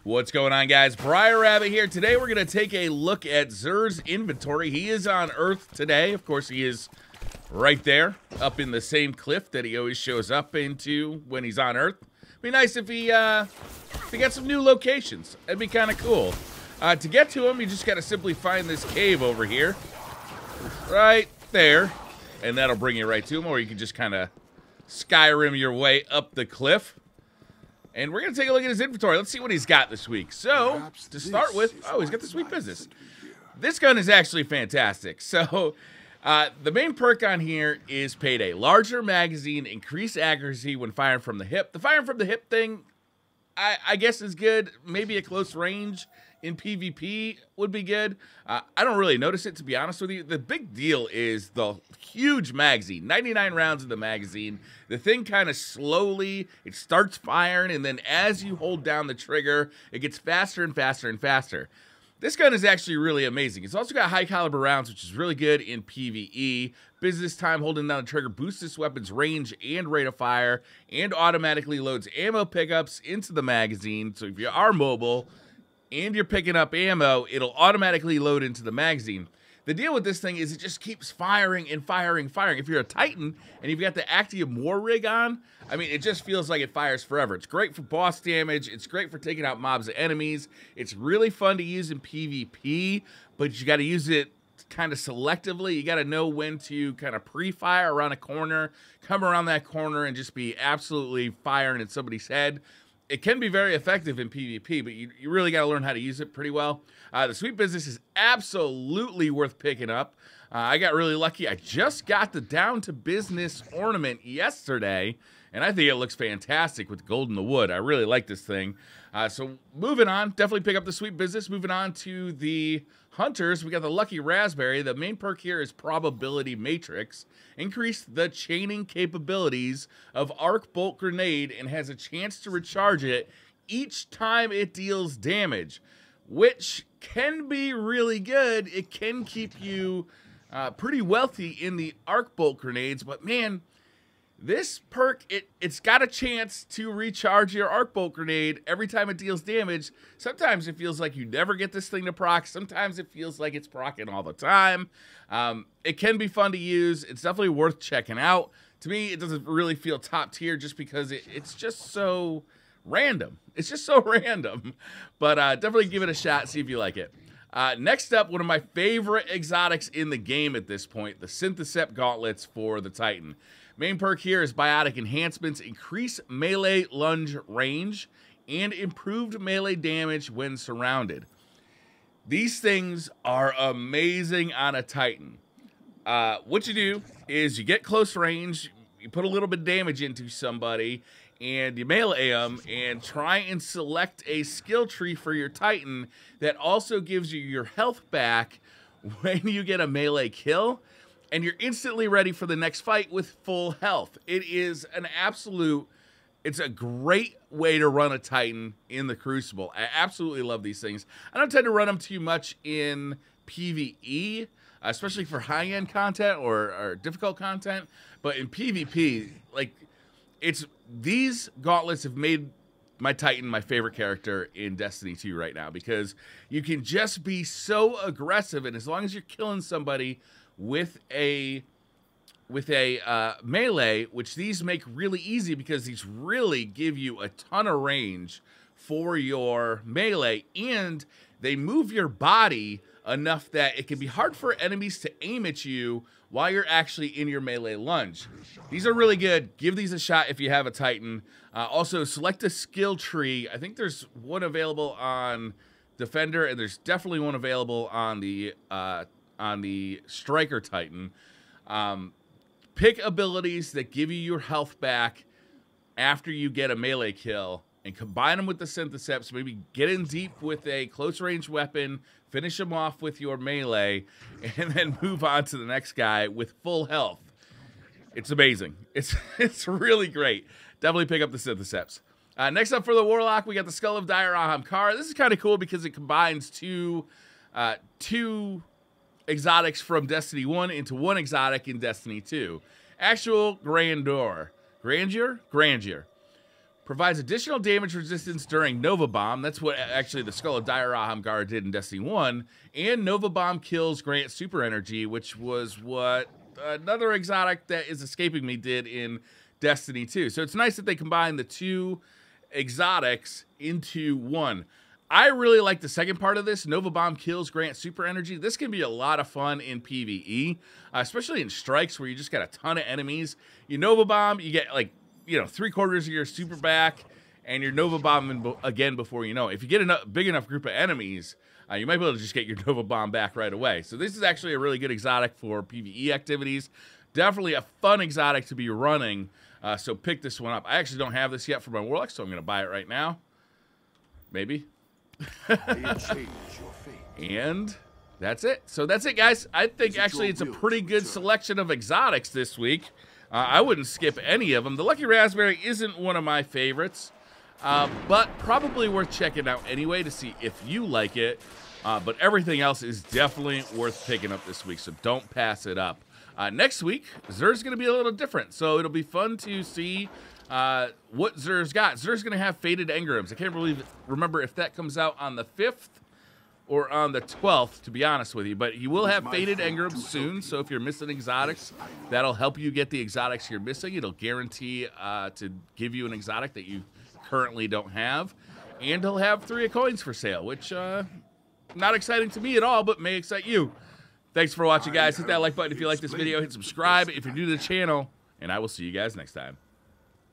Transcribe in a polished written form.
What's going on, guys? Briar Rabbit here. Today we're going to take a look at Xur's inventory. He is on Earth today. Of course, he is right there, up in the same cliff that he always shows up into when he's on Earth. It'd be nice if he got some new locations. That'd be kind of cool. To get to him, you just got to simply find this cave over here. Right there. And that'll bring you right to him, or you can just kind of Skyrim your way up the cliff. And we're going to take a look at his inventory. Let's see what he's got this week. So, to start with, he's got the sweet business. This gun is actually fantastic. So, the main perk on here is Payday. Larger magazine, increased accuracy when firing from the hip. The firing from the hip thing, I guess is good. Maybe a close range in PvP would be good. I don't really notice it, to be honest with you. The big deal is the huge magazine. 99 rounds in the magazine. The thing kind of slowly, it starts firing, and then as you hold down the trigger, it gets faster and faster and faster. This gun is actually really amazing. It's also got high caliber rounds, which is really good in PvE. Business time holding down the trigger boosts this weapon's range and rate of fire, and automatically loads ammo pickups into the magazine. So if you are mobile and you're picking up ammo, it'll automatically load into the magazine. The deal with this thing is it just keeps firing and firing and firing. If you're a Titan and you've got the active war rig on, I mean, it just feels like it fires forever. It's great for boss damage. It's great for taking out mobs and enemies. It's really fun to use in PvP, but you got to use it kind of selectively. You got to know when to kind of pre-fire around a corner, come around that corner, and just be absolutely firing at somebody's head. It can be very effective in PvP, but you really got to learn how to use it pretty well. The sweet business is absolutely worth picking up. I got really lucky. I just got the down to business ornament yesterday, and I think it looks fantastic with gold in the wood. I really like this thing. So moving on, definitely pick up the sweet business. Moving on to the hunters, we got the lucky raspberry. The main perk here is probability matrix. Increase the chaining capabilities of arc bolt grenade and has a chance to recharge it each time it deals damage, which can be really good. It can keep you pretty wealthy in the arc bolt grenades, but man, this perk, it's got a chance to recharge your arc bolt grenade every time it deals damage. Sometimes it feels like you never get this thing to proc. Sometimes it feels like it's proccing all the time. It can be fun to use. It's definitely worth checking out. To me, it doesn't really feel top tier just because it's just so random. It's just so random. But definitely give it a shot, see if you like it. Next up, one of my favorite exotics in the game at this point, the Synthesept gauntlets for the Titan. Main perk here is biotic enhancements, increase melee lunge range, and improved melee damage when surrounded. These things are amazing on a Titan. What you do is you get close range, you put a little bit of damage into somebody, and you melee them, and try and select a skill tree for your Titan that also gives you your health back when you get a melee kill, and you're instantly ready for the next fight with full health. It is an absolute, it's a great way to run a Titan in the Crucible. I absolutely love these things. I don't tend to run them too much in PvE, especially for high-end content or difficult content, but in PvP, like, these gauntlets have made my Titan my favorite character in Destiny 2 right now, because you can just be so aggressive, and as long as you're killing somebody with a melee, which these make really easy because these really give you a ton of range for your melee, and they move your body enough that it can be hard for enemies to aim at you while you're actually in your melee lunge. These are really good. Give these a shot if you have a Titan. Also, select a skill tree. I think there's one available on Defender, and there's definitely one available on the Striker Titan. Pick abilities that give you your health back after you get a melee kill, and combine them with the Synthesept. Maybe get in deep with a close range weapon, finish them off with your melee, and then move on to the next guy with full health. It's amazing. It's really great. Definitely pick up the Synthesept. Next up for the Warlock, we got the Skull of Dire Ahamkar. This is kind of cool because it combines two exotics from Destiny 1 into one exotic in Destiny 2. Actual grandeur. Grandeur? Grandeur. Provides additional damage resistance during Nova Bomb. That's what actually the Skull of Dire Ahamgar did in Destiny 1. And Nova Bomb kills grant super energy, which was what another exotic that is escaping me did in Destiny 2. So it's nice that they combine the two exotics into one. I really like the second part of this. Nova Bomb kills grant super energy. This can be a lot of fun in PvE, especially in strikes where you just got a ton of enemies. You Nova Bomb, you get like, you know, 3/4 of your super back, and your Nova Bomb again before you know it. If you get a big enough group of enemies, you might be able to just get your Nova Bomb back right away. So this is actually a really good exotic for PvE activities. Definitely a fun exotic to be running, so pick this one up. I actually don't have this yet for my Warlock, so I'm going to buy it right now. Maybe. And that's it. So that's it, guys. I think actually it's a pretty good selection of exotics this week. I wouldn't skip any of them. The Lucky Raspberry isn't one of my favorites, but probably worth checking out anyway to see if you like it. But everything else is definitely worth picking up this week, so don't pass it up. Next week, Xur's going to be a little different, so it'll be fun to see what Xur's got. Xur's going to have Faded Engrams. I can't remember if that comes out on the 5th or on the 12th, to be honest with you. But you will have Faded Engrams soon, so if you're missing exotics, that'll help you get the exotics you're missing. It'll guarantee to give you an exotic that you currently don't have. And he'll have 3 of coins for sale, which not exciting to me at all, but may excite you. Thanks for watching, guys. Hit that like button if you like this video. Hit subscribe if you're new to the channel, and I will see you guys next time.